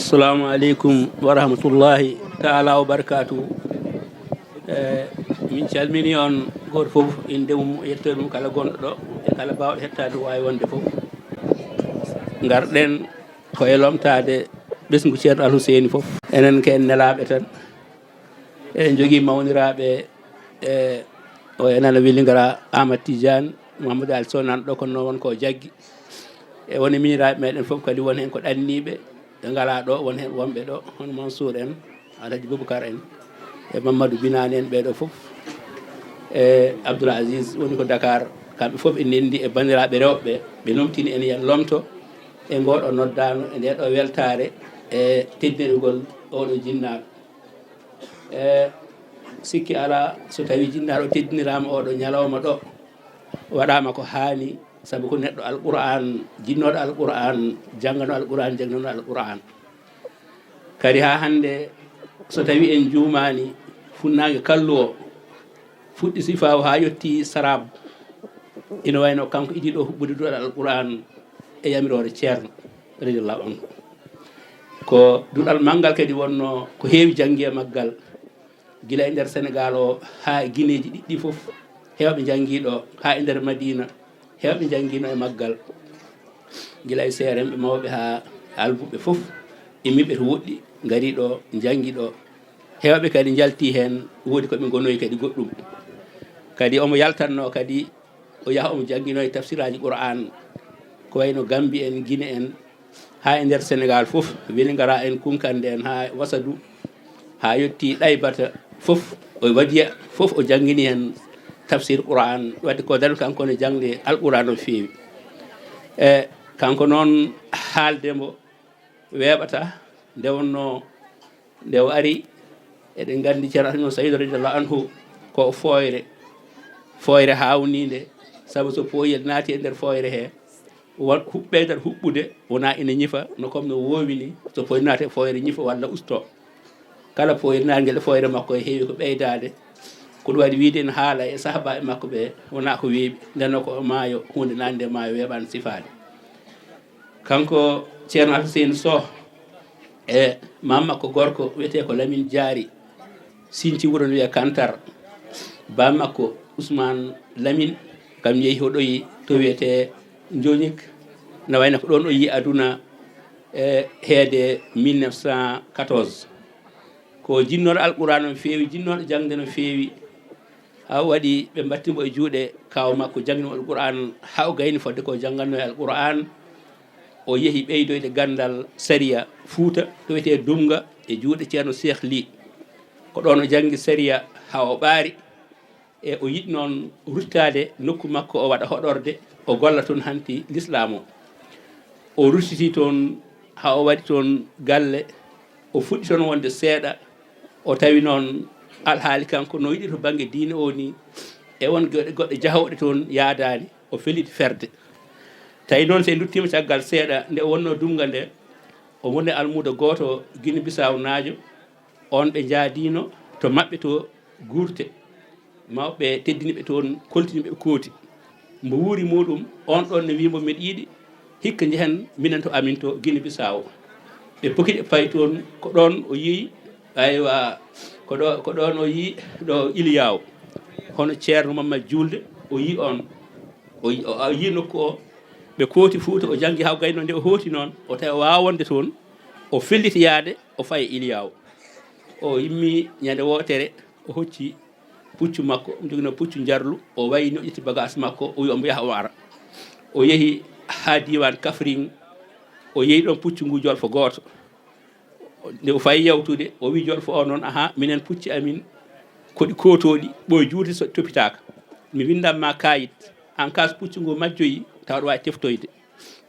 assalamu aleykum wa rahmatullahi taala wa barakatuhu. Min calmini on goto fof inde mum yettoode mum kala gonɗo ɗo e kala bawɗo hettade wawi wonde fof. Garɗen koye lomtade ɓesgu ceerno Alhuseyni fof enen ke en nelaɓe tan eɗen jogui mawniraɓe o enana welligara Amadou Tidiane Mamadou Ali Sow nanɗo kono noon wonko jaggui e woni miñiraɓe meɗen foof kadi won hen ko ɗanniɓe ɓe ngala ɗo won hen wonɓe ɗo hono Mansour en Alhaji Boubacar en e Mamadou Binane en ɓeɗo foof e Abdoul Aziz woni ko Dakar kamɓe foof ɓe nendi e bandiraɓe rewɓe ɓe lomtini en yen lomto e ngoɗo noddano e ndeɗo weltare e teddinigol oɗo jinnaɗo sikki ala so tawi jinnaɗo teddinirama oɗo ñalawma ɗo waɗama ko hani saabu ko neɗɗo alquran jinnoɗo alquran janggano alquran janggano alquran kadi ha hande so tawi en jumani funnague kallu o fuɗɗi sifawo ha yetti sarab ina wayno kanko idiɗo huɓɓude duɗal alquran e yamirore ceerno radiallahu anhu ko duɗal manggal kadi wonno ko heewi janggue maggal guila e nder Sénégal o ha e guineji ɗiɗɗi foof hewɓe jangguiɗo ha e nder Madina hewɓe jangguino e maggal guila e seremɓe mawɓe ha albuɓe foof immiɓe to woɗɗi gari ɗo janggui ɗo hewɓe kadi jalti hen woodi koɓe gonoyi kadi goɗɗum kadi omo yaltanno kadi o yaaha omo janggino e tafsiraji Qur'an ko wayno Gambie en Guinée en ha e nder Sénégal foof Vélingara en Kunkande en ha Wassadou ha yetti Ɗaybata foof o wadiya foof o janggini hen tafsir Qur'an wadde ko dañi kanko ne jangde alquran o feewi e kanko noon haaldemo weeɓata nde wonno nde o ari eɗen gandi ceerno Saydou radiallahu anhu ko foyre hawnide saabu so pooyel naati e nder foyre he ɓeydat huɓɓude wona ina ñifa no comme no wowini so pooy naati e foyre ñifa walla usto kala pooyel naatguel e foyre makko e heewi ko ɓeydade ko ɗum waɗi wiide ene haala e sahaba e makko ɓe wona ko weeɓi ndenno ko maayo hunde nande maayo weeɓani sifade kanko ceerno Alhuseyni Sow e mammakko gorko wiyete ko Lamine Diary sinthi wuuro no wiye Kantar bammakko Ousmane Lamine kam yeehi hoɗoyi to wiyete Jonik ne wayno ko ɗon o yi aduna e heede 1914 ko jinnoɗo alquran no feewi jinnoɗo jangde no feewi ha waɗi ɓe battimo e juuɗe kaw makko janggino alquran ha o gayni fodde ko jangganno e alquran o yeehi ɓeydoyde gandal Saria Fouta to wiyete Dumga e juuɗe ceerno Cheikh Ly ko ɗon o janggi Saria ha o ɓaari e o yiɗi noon ruttade nokku makko o waɗa hoɗorde o golla toon hanti l'islam o ruttiti toon ha o waɗi toon galle o fuɗɗi toon wonde seeɗa o tawi noon alhaali kanko no yiɗi to banggue diine o ni e won goɗɗe jahawɗe toon yaadani o feliti ferde tawi noon se duttima caggal seeɗa nde o wonno Dumga nde o woni almudo goto Guinée Bissau naajo on ɓe jaadino to mabɓe to guurte mawɓe teddiniɓe toon koltiniɓe kooti mbo wuuri muɗum on ɗon ne wimo mbeɗa yiiɗi hikka jehen minen to amin to Guinée Bissau ɓe pokiɗe payi toon ko ɗon o yeeyi aywa ko ɗon o yi ɗo Iliyaw hono ceerno Mamadou Julde o yi on o yi nokku o ɓe kooti Fouta o janggi ha gayno nde o hooti noon o tawi o wawa wonde toon o felliti yaade o faye Iliyaw o yimmi ñande wotere o hocci puccu makko jogino puccu jarlu o wayi ñoƴƴiti bagage makko o wi omo yaha o ara o yeehi ha diwan Kaffrine o yeehi ɗon puccu ngu jolfo goto nde o fayi yawtude o wi jolfo o noon ahan minen pucci amin koɗi kotoɗi ɓoye juuti so topitaka mi windanma kayit en cas puccu ngu majjoyi taw ɗo wawi teftoyde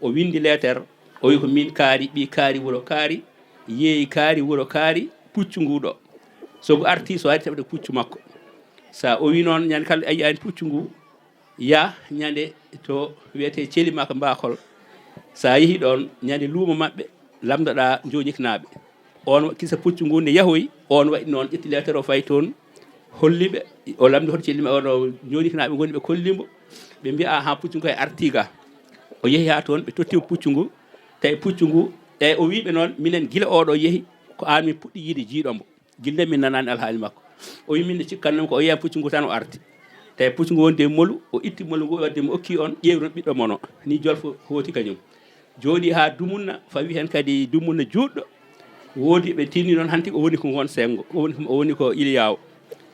o windi lettere o wi ko min kaari ɓi kaari wuuro kaari yeeyi kaari wuuro kaari puccu ngu ɗo sogo arti so ari tawde puccu makko sa o wi noon ñande kala a yiyani puccu ngu ya ñande to wiyete Celimaka Mbakol sa yeehi ɗon ñande luumo mabɓe lamdoɗa joñiknaɓe on kisa puccu ngu ne yahoyi on waɗi noon ƴetti lettere o fayi toon holliɓe o lamdi hoto Celima ono joñiknaɓe goni ɓe kollimo ɓe mbiya ha puccu ngu e artiga o yeehi ha toon ɓe tottimo puccu ngu tawi puccu ngu eyyi o wiɓe noon minen guila oɗo yeehi ko an min puɗɗi yiide jiiɗombo guilde min nanani alhaali makko o wi min ne cikkannoma ko o yiya puccu ngu tan o arti tawi puccu ngu wonde molu o itti molu ngu wadde mo okki on ƴewron ɓiɗɗo mono ni jolfo hooti kañum jooɗi ha dumunna fawi hen kadi dumunna juɗɗo woodi ɓe tinni noon hanti o woni ko gon sengo o woni ko iliyaw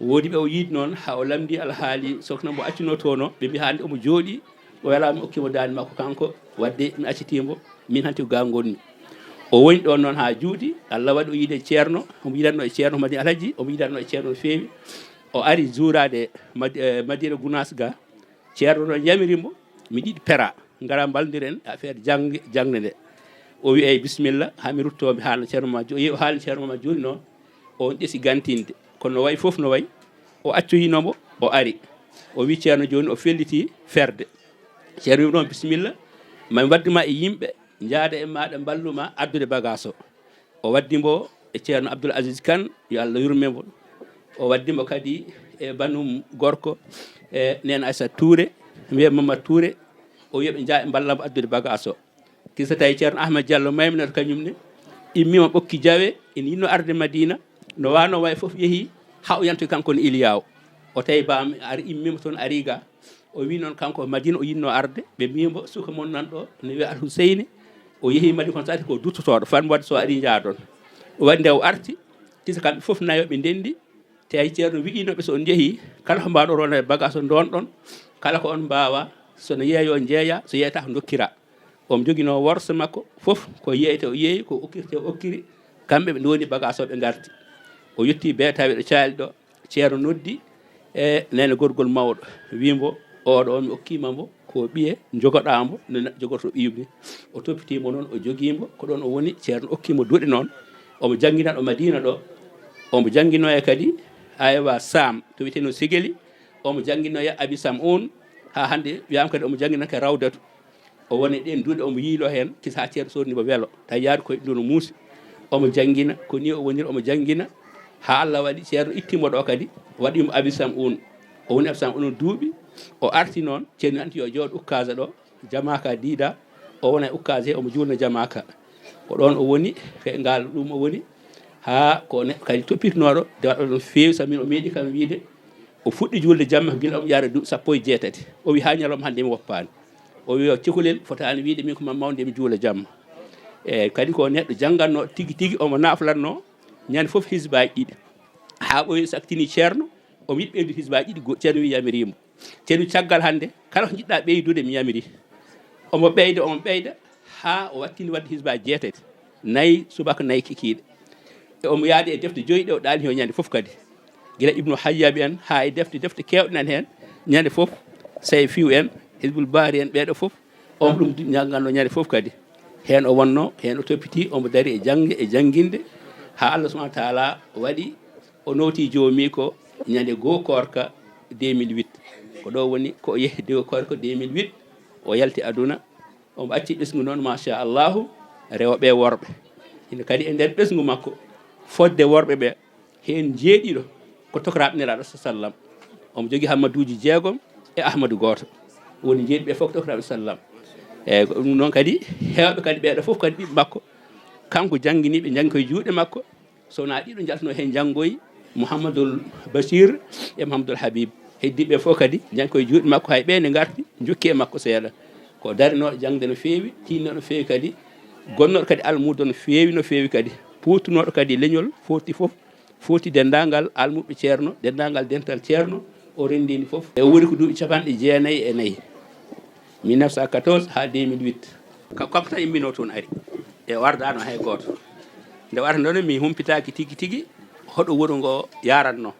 woodi ɓe o yiidi noon ha o lamdi alhaali sokna mbo accino toon o ɓe mbi hande omo jooɗi o welama okkimo dande makko kanko wadde mi accitimo min hanti ko ga gonmi o woni ɗon noon ha juuɗi Allah waɗi o yiide ceerno omo yidanno e ceerno madi alhaji omo yidanno e ceerno no feewi o ari juurade madina gounas ga ceerno noon yamirimo mi ɗiɗi pera gara baldiren affaire jangde nde o wi ey bisimilla hami ruttomi haalna ceerno ma o yehi o haalni ceerno ma joni noon on ɗesi gantinde kono no wayi foof no wayi o accoyinomo o ari o wi ceerno joni o felliti ferde ceerno wi ɗon bisimilla mami wadduma e yimɓe jaada e maɗa balluma addude bagage o waddimo e ceerno Abdoul Aziz Kane yo Allah yurmemo o waddimo kadi e banum gorko e nena Aissata Touré wiye Mamadou Touré o wiyaɓe jaa e ballamo addude bagage o kisa tawi ceerno Ahmed Diallo mayminato kañumne immima ɓokki jawe ina yinno arde Madina no wano way foof yeehi ha o yantoy kanko no Iliyaw o tawi bam ari immima toon ari ga o wi noon kanko Madina o yinno arde ɓe mbimo suka mon nanɗo no wiye Al Huseyni o yeehi Madina kono sati ko duttotoɗo fan wadde so ari jaadon o waɗi nde o arti kisa kamɓe foof nayoɓe ndendi tawi ceerno wiinoɓe so on jeehi kala ko mbaɗo ronde bagage o don ɗon kala ko on mbawa sono yeeyo jeeya so yeyata ko dokkira omo joguino worsa makko foof ko yeyte o yeeyi ko okkirte o okkiri kamɓe ɓe ndoni bagage o ɓe garti o yetti be tawi ɗo caali ɗo ceerno noddi e nene gorgol mawɗo wimbo oɗo on mi okkimamo ko ɓiye jogoɗamo no jogoto ɓiyuɓe o toppitimo noon o joguimo ko ɗon o woni ceerno okkimo duuɗe noon omo jangguinaɗo Madina ɗo omo jangguinoya kadi aywa Sam to wiyeteno Sigeli omo jangguinoya Abi Sam on ha hande wiyama kadi omo jangguinaka Rawdatu o woni ɗen duuɗe omo yiilo hen kisa ceerno sodnimo weelo tawi yaade koye ɗum no muusi omo jangguina ko ni o woniri omo jangguina ha Allah waɗi ceerno ittimo ɗo kadi waɗimo Abi Sam on o woni Abi Sam on duuɓi o arti noon ceerno anti yo jooɗo ukkasa ɗo jamaka diida o wona e ukkasa he omo julna jamaka ko ɗon o woni e ngal ɗum o woni ha ko neɗɗo kadi toppitinoɗo nde waɗa ɗon feewi sabi min o meeɗi kam wiide o fuɗɗi julde jamma guila omo yaara duuɓi 16 o wi ha ñalawma hande mi woppani o wi o cikolel fotani wiide min ko mawde mi juula jamma e kadi ko neɗɗo jangganno tigui tigui omo naflanno ñande foof hisbaji ɗiɗi ha ɓoyi saktini ceerno omo yiɗi ɓeydude hisbaji ɗiɗi ceerno wi yamirimo ceerno caggal hande kala ko jiɗɗa ɓeydude mi yamiri omo ɓeyda ha o wattini wadde hisbaji 8 nayyi subaka nayyi kikiɗe e omo yaadi e defte joyyi ɗe o ɗaani hen ñande foof kadi guila Ibnu Hayyabi en ha e defte kewɗe nan hen ñande foof Saye Fiw en Hizbul Bari en ɓeɗo foof on ɗum jangganno ñande foof kadi hen o wonno hen o toppiti omo dari e jangguinde ha Allah subahana wa taala waɗi o nowti joomi ko ñande goo korka 2008 ko ɗo woni ko yeehi de korka 2008 o yalti aduna omo acci ɓesgu noon machallahu rewɓe worɓe ina kadi e nder ɓesgu makko fodde worɓe ɓe hen jeeɗiɗo ko tokaraɓe nelaɗo sallam omo jogui Hammadouji 6 e Ahmadou goto woni jeeɗiɓe fof ko tokaraɓe sallam eyyi ɗum noon kadi hewɓe kadi ɓeɗo foof kadi ɓiɓɓe makko kanko jangguiniɓe janggi koye juuɗe makko sowona ɗiɗo jaltano hen janggoyi Mouhamadoul Bachir e Mouhamadoul Habib heddiɓe fof kadi janggi koye juuɗe makko hay ɓe ne garti jokki e makko seeɗa ko darinoɗo jangde no feewi tinnoɗo no feewi kadi gonnoɗo kadi almudo no feewi kadi puttunoɗo kadi leñol foti dendagal almuɓe ceerno dendagal dental ceerno o rendini foof e woni ko duuɓi 94 1914 ha 2008 kanko tan immino toon ari e wardano hay goto nde warata noon mi humpitaki tigui hoɗo wuuro ngo yaratno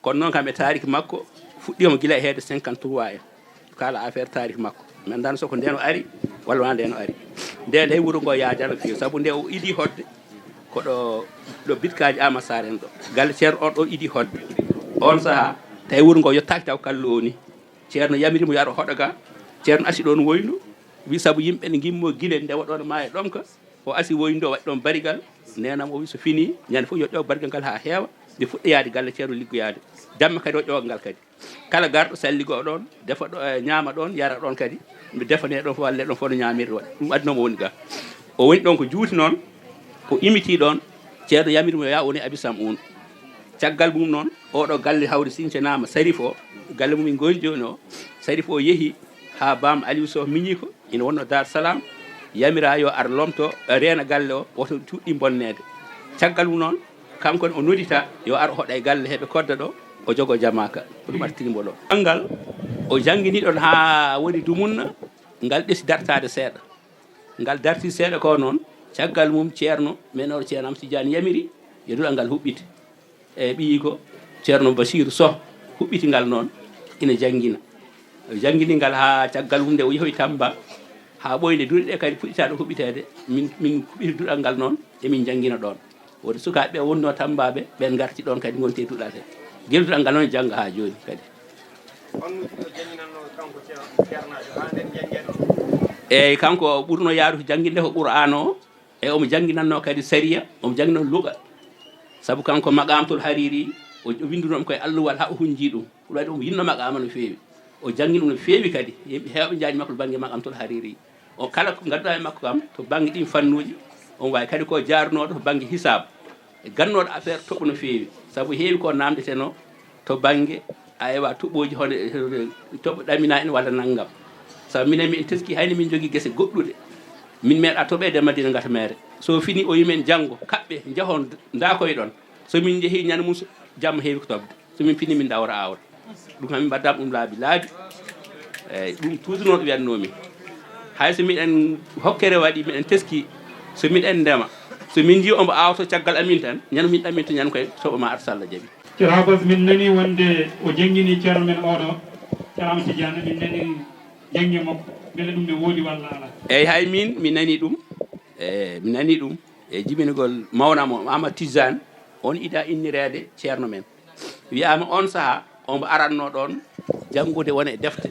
kono noon kam e tariki makko fuɗɗima guila e heede 53 en kala affaire tariki makko mi andano soko nden o ari walla wona nden o ari nden hay wuuro ngo yaajano fewi saabu nde o idi hodde koɗo bitkaji Ama Sarr en ɗo galle ceerno on ɗo idi hodde on saaha tawi wuuro ngo yettaki taw kallo oni ceerno yamirimo yo ar o hoɗo ga ceerno asi ɗon woynu wi saabu yimɓe ne gimmo guile ndewa ɗon ma e ɗomka o asi woynude o waɗi ɗon barigal nenam o wi so fini ñande fof yo ƴew barigal ngal ha heewa ɓe fuɗɗoyade galle ceerno liggoyade jamma kadi o ƴewa ngal kadi kala garɗo salligo ɗon defa ɗo ñaama ɗon yara ɗon kadi mi defane ɗon fo walle ɗon fof no ñamirɗo waɗi ɗum addunoma woni ga o woni ɗon ko juuti noon o imiti ɗon ceerno yamiri mo ya woni abisam un caggal mum noon oɗo galle hawde sincanama sarif o galle mum goni joni o sarif o yeehi ha bam aliou sow miñi ko ina wonno dar salam yamira yo ar lomto reena galle o woto tuɗɗi bonnede caggal mum noon kanko o nodita yo ar hoɗa e galle heɓe kodda ɗo o jogo jamaka ko ɗum artirimo ɗo angal o jangguini ɗon ha woni dumunna ngal ɗesi dartade seeɗa ngal darti seeɗa ko noon caggal mum ceerno men o ceerno am tidiane yamiri yo duɗal ngal huɓɓite e ɓiyi ko ceerno basiru soh huɓɓiti ngal noon ina janggina o janggini ngal ha caggal mum nde o yehoy tamba ha ɓoyde duuɗe ɗe kadi puɗɗitaɗo huɓɓitede min huɓɓiti duɗal ngal noon emin janggina ɗon wode sukaɓe wonno tambaɓe ɓen garti ɗon kadi gonte duɗal he guel duɗal ngal noon jangga ha joni kadi eyyi kanko ɓurno yaarude jangginde ko qur'an o e omo jangginanno kadi sariya omo jangginano luga saabu kanko maqamatul hariri o windunomi koye alluwal ha o hunji ɗum ɗum waɗi omo yinno maqama no fewi o janggui ɗum no fewi kadi yimɓe hewɓe jaji makko to banggue maqamatul hariri o kala ko ganduɗa e makko kam to banggue ɗin fannuji on wawi kadi ko jarunoɗo to banggue hisabe e gannoɗo affaire toɓo no fewi saabu heewi ko namdeteno to banggue a ewa toɓoji hono toɓo ɗamina en walla naggam saabu minen min teski hayni min jogui guese goɗɗuɗe min meeɗa toɓede madina gata mere so fini o yimen janggo kaɓɓe jahon dakoye ɗon somin jeehi ñande mum jamma heewi ko tobde somin fini min dawra awra ɗum kam min mbaddama ɗum laabi eyyi ɗum toujours noon ɗo wiyatnomi hayso miɗen hokkere waɗi miɗen teski so miɗen ndema so min jii omo awto caggal amin tan ñande min ɗaminta ñande koye soɓo ma ar sallah jaaɓi ceerno Abbas min nani wonde o janggini ceerno men oɗo ceerno Amadou Tidiane min nani jangge makko beele ɗum ne woodi walla ala eyyi hay min nani ɗum mi nani ɗum e jibinigol mawnamo Amadou Tidiane on ida innirede ceerno men wiyama on saaha omo aranno ɗon janggude wona e defte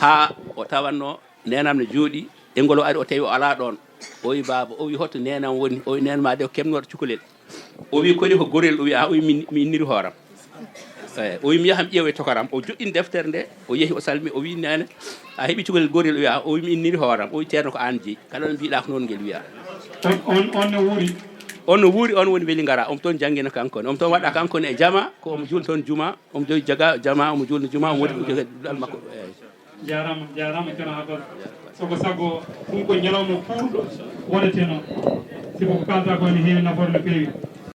ha o tawanno nenam ne jooɗi e ngol o ari o tawi o ala ɗon o wi baba o wi hotto nenam woni o wi nenma de ko kemnoɗo cukalel o wi kodi ko gorel o wi a o wi mi inniri hooram eyyi o wi mi yaham ƴeewe tokaram o joɗɗini deftere nde o yeehi o salmi o wi nene a heeɓi cukalel gorel o wi a o wi mi inniri hooram o wi ceerno ko an jeeyi kala no mbiɗa ko noon nguel wiya on no wuuri on no wuuri on woni weeli ngara omo toon janggina kankone omo toon waɗa kankone e jama ko omo julna toon juma omo jogi jaga jama omo julna juma omo waɗi jogi ɗal makko eyyi jarama ceerno Abbas soko sago ɗum ko ñalawma puurɗo waɗeteno siko ko kalta ko ne heewi nafoore no fewi